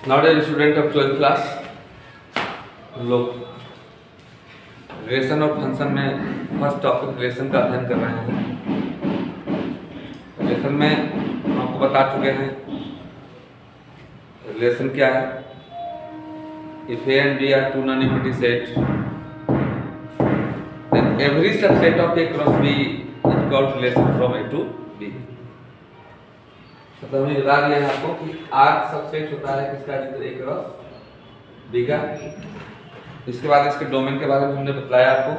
Not a student of 12th class. हम लोग relation और फंक्शन में फर्स्ट टॉपिक रिलेशन का अध्ययन कर रहे हैं। रिलेशन में हम आपको बता चुके हैं रिलेशन क्या है। If A and B are two non equity set, then every subset of A cross B is called relation from A to B। मतलब हमने बता दिया है आपको कि R सबसेट होता है किसका, A क्रॉस B का। इसके बाद इसके डोमेन के बारे में हमने बताया आपको।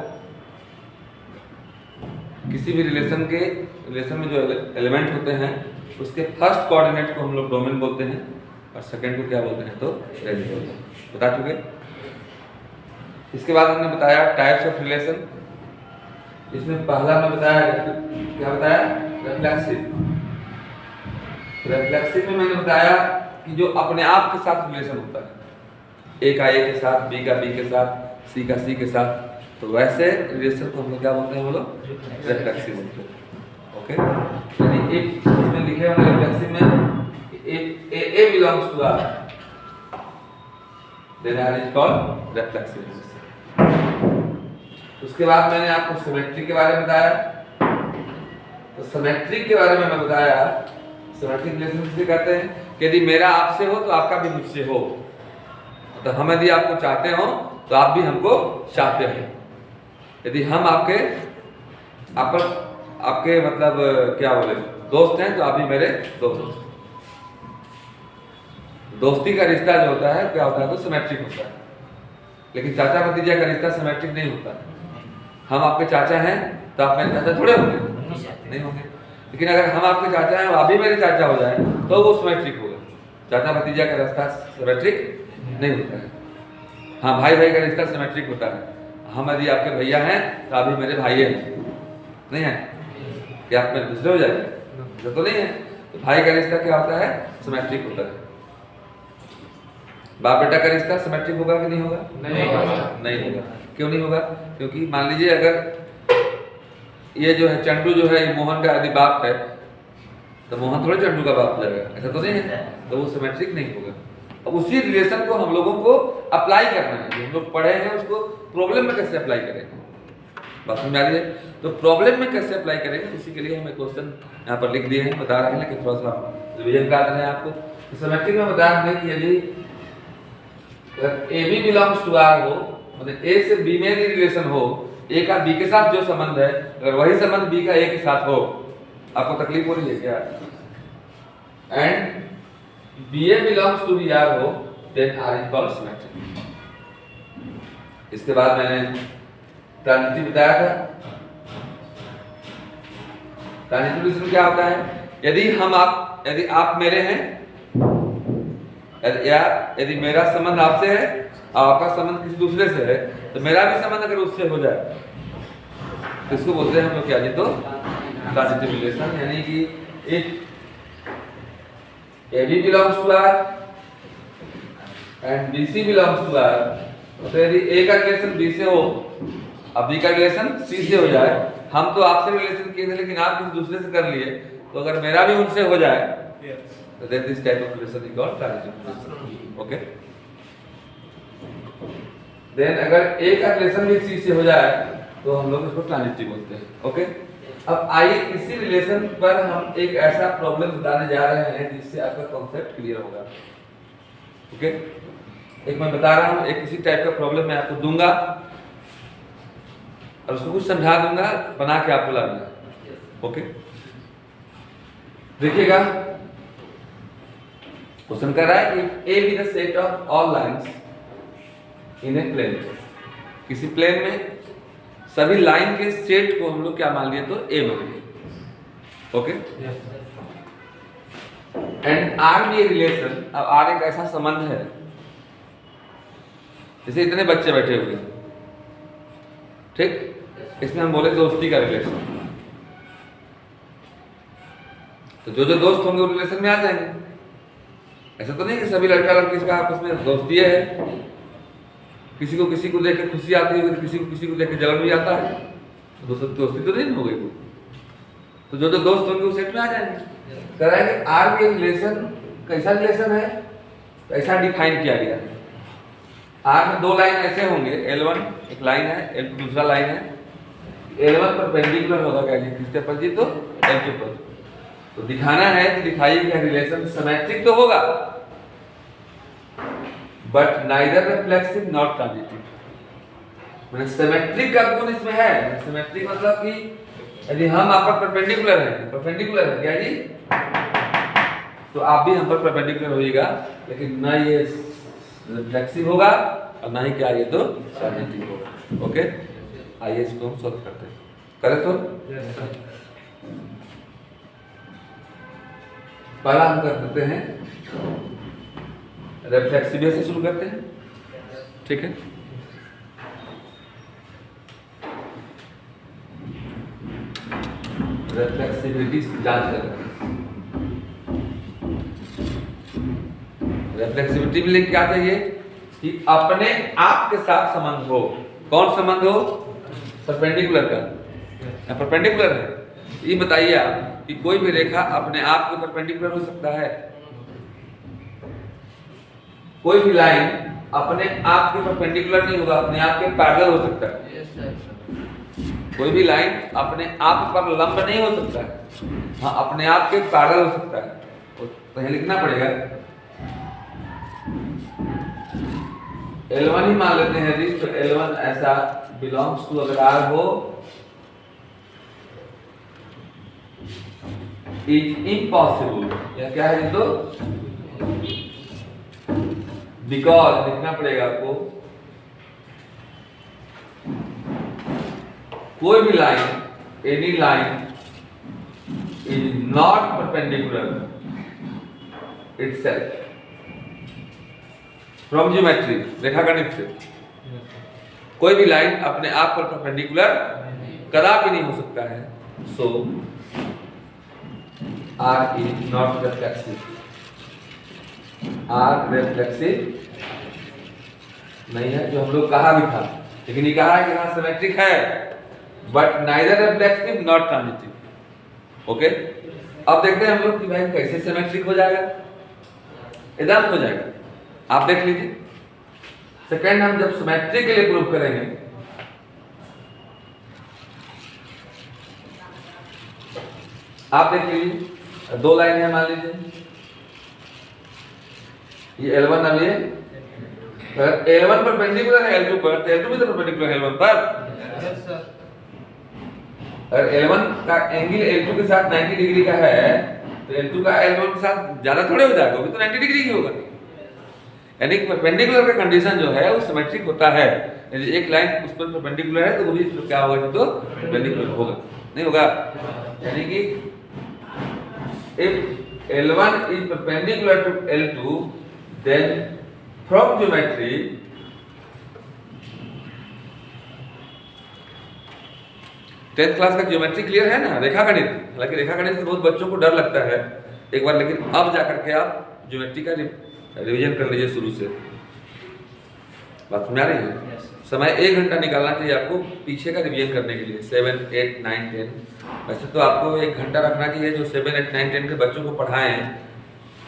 किसी भी रिलेशन में जो एलिमेंट होते हैं उसके फर्स्ट कोऑर्डिनेट को हम लोग डोमेन बोलते हैं और सेकंड को क्या बोलते हैं, तो रेंज बोलते हैं। बता चुके। इसके बाद हमने बताया टाइप्स ऑफ रिलेशन। इसमें पहला मैं बताया, क्या बताया, रिफ्लेक्सिव। रिफ्लेक्सिव में मैंने बताया कि जो अपने आप के साथ रिलेशन होता है, ए का ए के साथ, बी का बी के साथ, सी का सी के साथ, तो वैसे रिलेशन को हम लोग क्या बोलते हैं, बोलो रिफ्लेक्सिव बोलते हैं। ओके, यानी एक इसमें लिखे हुए रिफ्लेक्सिव में A belongs to R, then R is called reflexive relation. उसके बाद मैंने आपको सिमेट्री के बारे में बताया। तो सिमेट्री के बारे में मैं बताया, सिमेट्रिक रिलेशन किसे कहते हैं कि यदि मेरा आपसे हो तो आपका भी मुझसे हो। तो हम यदि आपको चाहते हो तो आप भी हमको चाहते हो। यदि हम आपके मतलब क्या बोले, दोस्त हैं तो आप भी मेरे दोस्त हो। दोस्ती का रिश्ता जो होता है क्या होता है, तो सिमेट्रिक होता है। लेकिन चाचा भतीजा का रिश्ता सिमेट्रिक नहीं होता। हम आपके चाचा हैं तो आप मेरे चाचा थोड़े होंगे, नहीं होंगे। लेकिन अगर हम आपके चाचा हैं और आप भी मेरे चाचा हो जाए तो वो सिमेट्रिक होगा। चाचा भतीजा का रिश्ता सिमेट्रिक नहीं होता है। हाँ, भाई भाई का रिश्ता सिमेट्रिक होता है। हम यदि आपके भैया हैं तो आप भी मेरे भाई हैं, नहीं है कि आप मेरे दूसरे हो जाएंगे, तो नहीं है। तो भाई का रिश्ता क्या होता है, सिमेट्रिक होता है। बाप बेटा का रिश्ता सिमेट्रिक होगा कि नहीं होगा? नहीं होगा। क्यों नहीं होगा? क्योंकि मान लीजिए अगर ये जो है चंडू जो है, ये मोहन का यदि बाप है तो मोहन थोड़े चंडू का बाप हो जाएगा, ऐसा तो नहीं है। तो वो सिमेट्रिक नहीं होगा। अब उसी रिलेशन को हम लोगों को अप्लाई करना है। जो हम लोग पढ़े हैं उसको प्रॉब्लम में कैसे अप्लाई करेंगे, बात समझ आ रही है? तो प्रॉब्लम में कैसे अप्लाई करेंगे, इसी के लिए हमें क्वेश्चन यहाँ पर लिख दिए हैं, बता रहे हैं, लेकिन थोड़ा सा रिविजन कर रहे हैं आपको। तो सिमेट्रिक में बताया हमने कि यदि A B belongs to R हो, मतलब ए से बी में यदि रिलेशन हो, ए का बी के साथ जो संबंध है अगर वही संबंध बी का ए के साथ हो, आपको तकलीफ हो रही है क्या? And B A belongs to B R हो, then R is called symmetric. इसके बाद मैंने ट्रांजिटिव बताया था। ट्रांजिटिव रिलेशन क्या होता है, यदि आप मेरे हैं, यदि मेरा संबंध आपसे है और आपका संबंध किसी दूसरे से है, तो मेरा भी संबंध अगर उससे हो जाए तो इसको बोलते हैं हम लोग क्या जी, तो ट्रांजिटिव रिलेशन। यानी कि एक A B belongs to R and B C belongs to R, तो यदि ए का रिलेशन बी से हो और बी का रिलेशन सी से हो जाए, हम तो आपसे रिलेशन किए थे लेकिन आप किसी दूसरे से कर लिए, तो अगर मेरा भी उनसे हो जाए तो then this type of relation is called transitive relation। Okay, then अगर ए का रिलेशन भी सी से हो जाए तो हम लोग इसको ट्रांजिटिव बोलते हैं। ओके, अब आइए इसी रिलेशन पर हम एक ऐसा प्रॉब्लम बताने जा रहे हैं जिससे आपका कॉन्सेप्ट क्लियर होगा। ओके, एक मैं बता रहा हूं, एक किसी टाइप का प्रॉब्लम मैं आपको दूंगा और उसको कुछ समझा दूंगा, बना के आपको लाना। ओके, देखिएगा, क्वेश्चन कर रहा है कि A B the set of all lines in a plane. किसी प्लेन में सभी लाइन के सेट को हम लोग क्या मान लिए, तो ए मान लिए। Okay, and R be a relation. अब आर एक ऐसा संबंध है जैसे इतने बच्चे बैठे हुए हैं, ठीक, इसमें हम बोले दोस्ती का रिलेशन। तो जो जो दोस्त होंगे वो रिलेशन में आ जाएंगे। ऐसा तो नहीं कि सभी लड़का लड़की का आपस में दोस्ती है। किसी को देख के खुशी आती है, किसी को देख के जलन भी आता है, तो दोस्ती तो नहीं हो गई कोई। तो जो जो दोस्त होंगे वो सेट में आ जाएंगे। कह रहा है कि आर बी रिलेशन कैसा रिलेशन है, तो ऐसा डिफाइन किया गया है। आर में दो लाइन ऐसे होंगे, L1 एक लाइन है, L2 दूसरा लाइन है। L1 परपेंडिकुलर होगा किसके पर जी, तो L2 पर। तो दिखाना है कि दिखाइए क्या रिलेशन सिमेट्रिक तो होगा but neither reflexive not transitive. मैंने सिमेट्रिक का गुण इसमें है। सिमेट्रिक मतलब कि यदि हम आप पर परपेंडिकुलर है क्या जी, तो आप भी हम पर परपेंडिकुलर होइएगा, लेकिन ना ये रिफ्लेक्सिव होगा और ना ही क्या ये तो ट्रांजिटिव होगा। ओके, आइए इसको हम सॉल्व करते हैं। करें तो पहला हम कर देते हैं रिफ्लेक्सिविटी से शुरू करते हैं, ठीक है। रिफ्लेक्सिविटी जांच करते हैं। रिफ्लेक्सिविटी में लिख क्या चाहिए कि अपने आप के साथ संबंध हो। कौन संबंध हो? परपेंडिकुलर का। परपेंडिकुलर है, ये बताइए आप कि कोई भी रेखा अपने आप के परपेंडिकुलर हो सकता है? कोई भी लाइन अपने आप के परपेंडिकुलर नहीं होगा, अपने आप के पैरेलल हो सकता है। कोई भी लाइन अपने आप पर लंब नहीं हो सकता है, हाँ अपने आप के पैरेलल हो सकता है। तो यह लिखना पड़ेगा L1 ही मान लेते हैं जी, तो L1 ऐसा बिलोंग्स टू, अगर R हो इज इम्पॉसिबल, या क्या है तो बिकॉज लिखना पड़ेगा आपको कोई भी line, any line is not perpendicular itself from geometry, रेखागणित से कोई भी लाइन अपने आप पर परपेंडिकुलर कदापि नहीं हो सकता है। सो R is not reflexive. R reflexive नहीं है, जो हम लोग कहा भी था, लेकिन ये कहा है कि हाँ सिमेट्रिक है but neither reflexive not transitive. Okay, अब देखते हैं हम लोग कि भाई कैसे सिमेट्रिक हो जाएगा। एकदम हो जाएगा, आप देख लीजिए। सेकेंड हम जब सिमेट्रिक के लिए प्रूव करेंगे, आप देख लीजिए दो लाइन है, मान लीजिए ये L1, अब ये अगर L1 परपेंडिकुलर है L2 पर, तो L2 भी तो परपेंडिकुलर है L1 पर। अगर L1 का एंगल L2 के साथ 90 डिग्री का है, तो L2 का L1 के साथ ज्यादा थोड़े हो जाएगा, वो भी तो 90 डिग्री ही होगा। यानी परपेंडिकुलर का कंडीशन जो है वो सिमेट्रिक होता है। यदि एक लाइन उस पर परपेंडिकुलर है तो वो भी क्या होगा, तो परपेंडिकुलर होगा, नहीं होगा। यानी कि if L1 is perpendicular to L2, then from geometry tenth class का ज्योमेट्री क्लियर है ना, रेखागणित। हालांकि रेखागणित से बहुत बच्चों को डर लगता है एक बार, लेकिन अब जाकर के आप ज्योमेट्री का रिवीजन कर लीजिए शुरू से। बात समझ आ रही है? समय 1 घंटा निकालना चाहिए आपको पीछे का रिवीजन करने के लिए, 7, 8, 9, 10। वैसे तो आपको 1 घंटा रखना चाहिए जो 7, 8, 9, 10 के बच्चों को पढ़ाएं,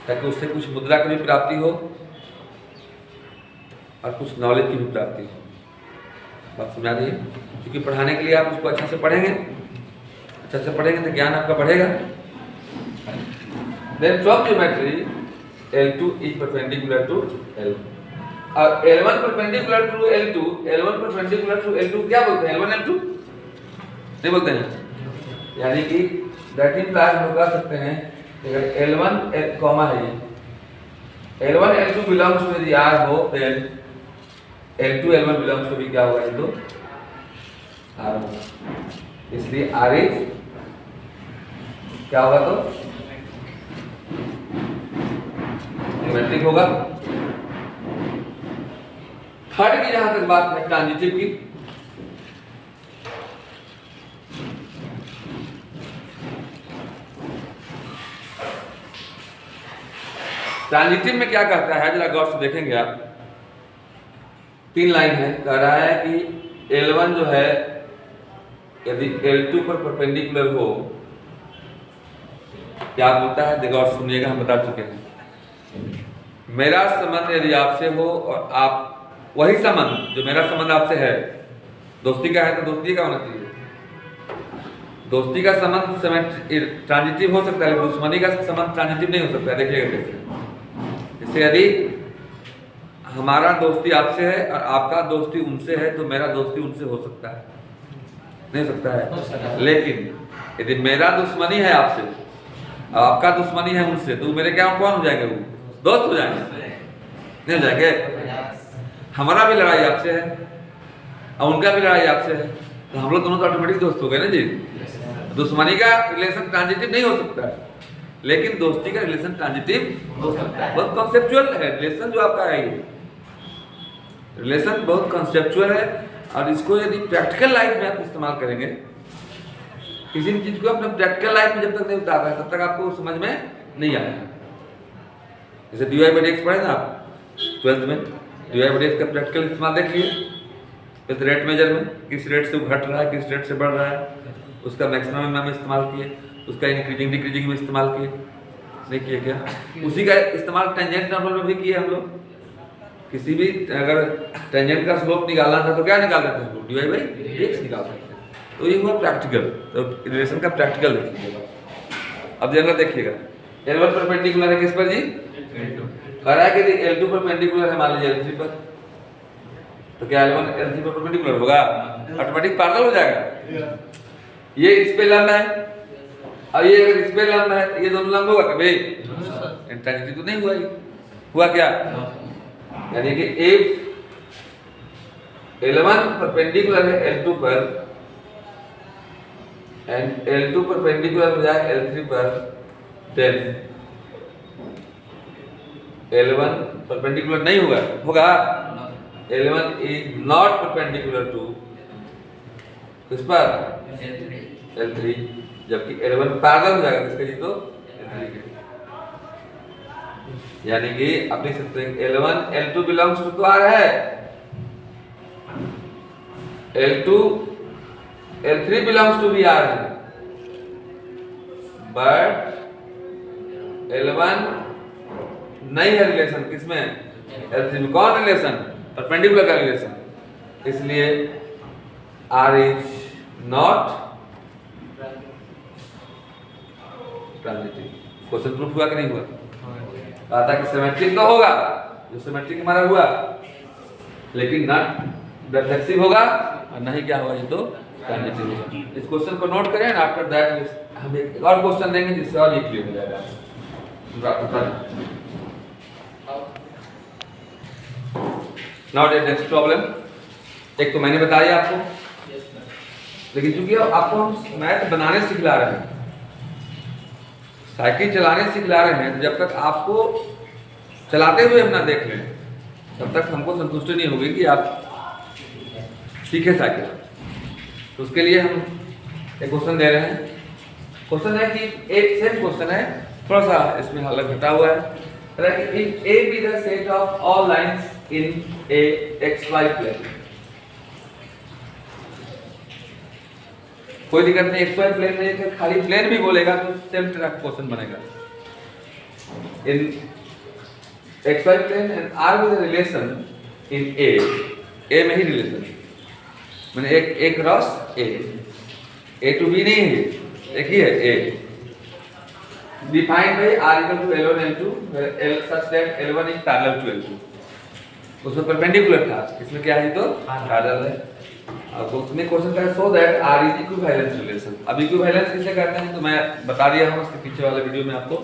ताकि उससे कुछ मुद्रा की भी प्राप्ति हो और कुछ नॉलेज की भी प्राप्ति हो। बात समझ आ रही है? क्योंकि पढ़ाने के लिए आप उसको अच्छे से पढ़ेंगे, अच्छे से पढ़ेंगे तो ज्ञान आपका बढ़ेगा। Then from geometry L2 is perpendicular to L1 और L1 perpendicular to L2, L1 perpendicular to L2 क्या बोलते हैं? L1 L2 नहीं बोलते हैं। यानी कि दैट इंप्लाइज हम कह सकते हैं अगर L1 कॉमा है, L1 L2 बिलोंग्स टू यदि R हो, then L2 L1 belongs to भी क्या होगा, तो R होगा। इसलिए R इज क्या होगा, तो सिमेट्रिक होगा। थर्ड की जहां तक बात है ट्रांजिटिव की, ट्रांजिटिव में क्या कहता है जरा गौर से देखेंगे आप। 3 लाइन है, कह रहा है कि L1 जो है यदि L2 पर परपेंडिकुलर हो, क्या बोलता है, गौर सुनिएगा, हम बता चुके हैं। मेरा संबंध यदि आपसे हो और आप वही संबंध जो मेरा संबंध आपसे है, दोस्ती का है तो दोस्ती का होना चाहिए। दोस्ती का संबंध ट्रांजिटिव हो सकता है, लेकिन दुश्मनी का संबंध ट्रांजिटिव नहीं हो सकता है। देखिएगा कैसे। जैसे यदि हमारा दोस्ती आपसे है और आपका दोस्ती उनसे है, तो मेरा दोस्ती उनसे हो सकता है, नहीं हो सकता है। लेकिन यदि मेरा दुश्मनी है आपसे और आपका दुश्मनी है उनसे, तो मेरे क्या कौन हो जाएंगे? वो दोस्त हो जाएंगे, नहीं हो जाएंगे? हमारा भी लड़ाई आपसे है और उनका भी लड़ाई आपसे है, तो हम लोग दोनों तो ऑटोमेटिक दोस्त हो गए ना जी। दुश्मनी का रिलेशन ट्रांजिटिव नहीं हो सकता है, लेकिन दोस्ती का रिलेशन ट्रांजिटिव हो सकता है। बहुत कॉन्सेप्चुअल है रिलेशन जो आपका है, ये रिलेशन बहुत कॉन्सेप्चुअल है। और इसको यदि प्रैक्टिकल लाइफ में आप इस्तेमाल करेंगे, किसी भी चीज को अपने प्रैक्टिकल लाइफ में जब तक नहीं उतार रहे तब तक आपको समझ में नहीं आएगा। जैसे dy/dx पढ़े ना आप 12th में, dy/dx का प्रैक्टिकल इस्तेमाल देख लिए। रेट मेजर में किस रेट से वो घट रहा है, किस रेट से बढ़ रहा है, उसका मैक्सिमम में हम इस्तेमाल किए, उसका इंक्रीजिंग डिक्रीजिंग में इस्तेमाल किए, नहीं किए क्या? उसी का इस्तेमाल टेंजेंट नॉर्मल में भी किए हम लोग। किसी भी अगर टेंजेंट का स्लोप निकालना था तो क्या निकाल देते हैं हम लोग? dy/dx निकाल सकते हैं। तो ये हुआ प्रैक्टिकल, तो रिलेशन का प्रैक्टिकल देखिएगा। अब जनरल देखिएगा, L1 परपेंडिकुलर है किस पर जी? कह रहा है कि L2 परपेंडिकुलर है मान लीजिए L3 पर, तो क्या L1 L3 पर परपेंडिकुलर होगा? ऑटोमेटिक पैरेलल हो जाएगा। ये इस पे लंब है और ये अगर इस पे लंब है, ये दोनों लंब होगा कभी? इंट्रांजिटिव तो नहीं हुआ। ये हुआ क्या? यानी कि if L1 परपेंडिकुलर है L2 पर एंड L2 परपेंडिकुलर हो जाए L3 पर, देन L1 परपेंडिकुलर नहीं होगा, होगा L1 is not perpendicular to किस पर? L3, जबकि L1 पैरेलल हो जाएगा किसके जी? तो L3 के। यानी कि आप देख सकते हैं L1 L2 belongs to R है, L2 L3 बिलोंग्स टू भी R है, बट L1 नहीं है रिलेशन किसमें? L3 में। कौन रिलेशन? परपेंडिकुलर का रिलेशन। इसलिए R is not transitive. Question proof हुआ कि नहीं हुआ? कहा था कि सिमेट्रिक तो होगा, जो सिमेट्रिक हमारा हुआ, लेकिन नॉट रिफ्लेक्सिव होगा और नहीं क्या होगा? ये तो ट्रांजिटिव होगा। इस क्वेश्चन को नोट करें, आफ्टर दैट हम एक और क्वेश्चन देंगे जिससे और ये क्लियर हो जाएगा। नाउ नेक्स्ट प्रॉब्लम, एक तो मैंने बताया आपको, लेकिन चूंकि आपको हम मैथ बनाने सिखला रहे हैं, साइकिल चलाने सिखला रहे हैं, तो जब तक आपको चलाते हुए हम ना देख लें तब तक हमको संतुष्टि नहीं होगी कि आप सीखे साइकिल। तो उसके लिए हम एक क्वेश्चन दे रहे हैं। क्वेश्चन है कि एक सेम क्वेश्चन है, थोड़ा सा इसमें हालत घटा हुआ है। If A be the set of all lines in a xy plane, कोई दिक्कत नहीं, xy प्लेन में खाली प्लेन भी बोलेगा तो सेम तरह का क्वेश्चन बनेगा। In xy plane and R with relation in A में ही रिलेशन, मैंने एक क्रॉस A to B नहीं है, एक ही है A, defined by R equal to L1 L2 L such that L1 is parallel to L2। उसमें perpendicular था, इसमें क्या है? तो पैरेलल है। अब उसमें क्वेश्चन का so that R is equivalence relation. अब इक्विवेलेंस किसे कहते हैं तो मैं बता दिया हूं उसके पीछे वाले वीडियो में आपको।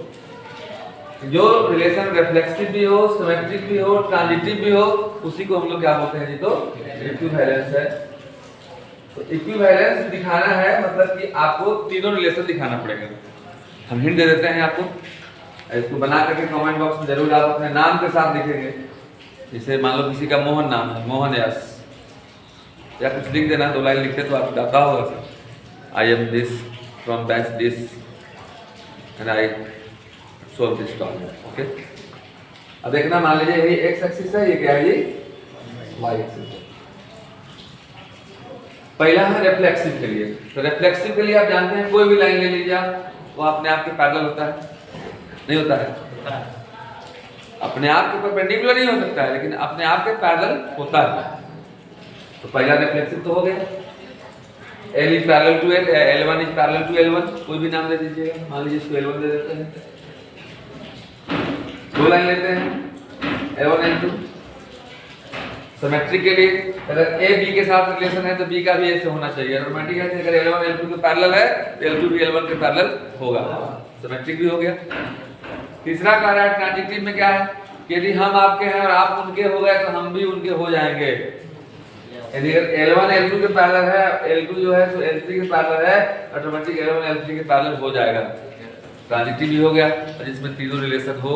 जो रिलेशन रिफ्लेक्सिव भी हो, सिमेट्रिक भी हो, ट्रांजिटिव भी हो, उसी को हम लोग क्या बोलते हैं जी? तो इक्विवेलेंस है। तो इक्विवेलेंस दिखाना है मतलब कि आपको तीनों रिलेशन दिखाना पड़ेगा। हम हिंट दे देते हैं आपको, इसको बना करके कमेंट बॉक्स में जरूर आप अपने नाम के साथ लिखेंगे। जैसे मान लो किसी का मोहन नाम है, मोहन यस, या कुछ लिख देना, 2 लाइन लिखते तो आपको आता होगा, I am this from batch this and I solve this problem. Okay, अब देखना, मान लीजिए ये एक्स एक्सिस है, ये क्या है? ये वाई एक्सिस है। पहला है रिफ्लेक्सिव के लिए। तो रिफ्लेक्सिव के लिए आप जानते हैं कोई भी लाइन ले लीजिए आप, वो अपने आप के पैरेलल होता है, नहीं होता है? अपने आप के परपेंडिकुलर नहीं हो सकता है, लेकिन अपने आप के पैरेलल होता है। तो पहला रिफ्लेक्सिव तो हो गया, L is parallel to L, L1 is parallel to L1, कोई भी नाम दे दीजिएगा, मान लीजिए इसको L1 दे देते हैं। दो लाइन लेते हैं L1 L2। सिमेट्री के लिए अगर A B के साथ रिलेशन है तो B का भी A से होना चाहिए। ऑटोमेटिक है, अगर L1 L2 के पैरेलल है तो L2 भी L1 के पैरेलल होगा। सिमेट्रिक भी हो गया। तीसरा कह रहा है ट्रांजिटिव में क्या है, कि यदि हम आपके हैं और आप उनके हो गए तो हम भी उनके हो जाएंगे। यदि L1 L2 के पैरेलल है, L2 जो है तो L3 के पैरेलल है, ऑटोमेटिक L1 L3 के पैरेलल हो जाएगा। ट्रांजिटिव भी हो गया, और जिसमें तीनों रिलेशन हो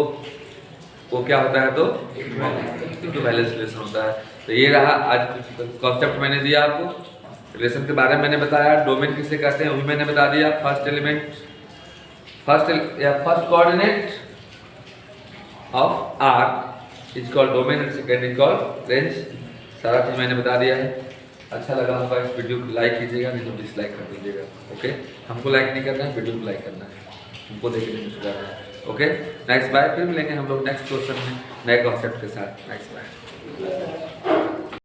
वो क्या होता है, तो इक्विवेलेंस रिलेशन होता है। तो ये रहा आज कुछ कॉन्सेप्ट मैंने दिया आपको, रिलेशन के बारे में मैंने बताया, डोमेन किसे कहते हैं वो भी मैंने बता दिया। First element, first coordinate of R is called domain and second is called range. सारा चीज मैंने बता दिया है। अच्छा लगा होगा इस वीडियो को लाइक कीजिएगा, नहीं तो डिसलाइक कर दीजिएगा। ओके, हमको लाइक नहीं करना है, वीडियो को लाइक करना है, हमको देखने में सुधारना है। ओके, नेक्स्ट बाय, फिर मिलेंगे हम लोग नेक्स्ट क्वेश्चन में नए कॉन्सेप्ट के साथ। Next bye.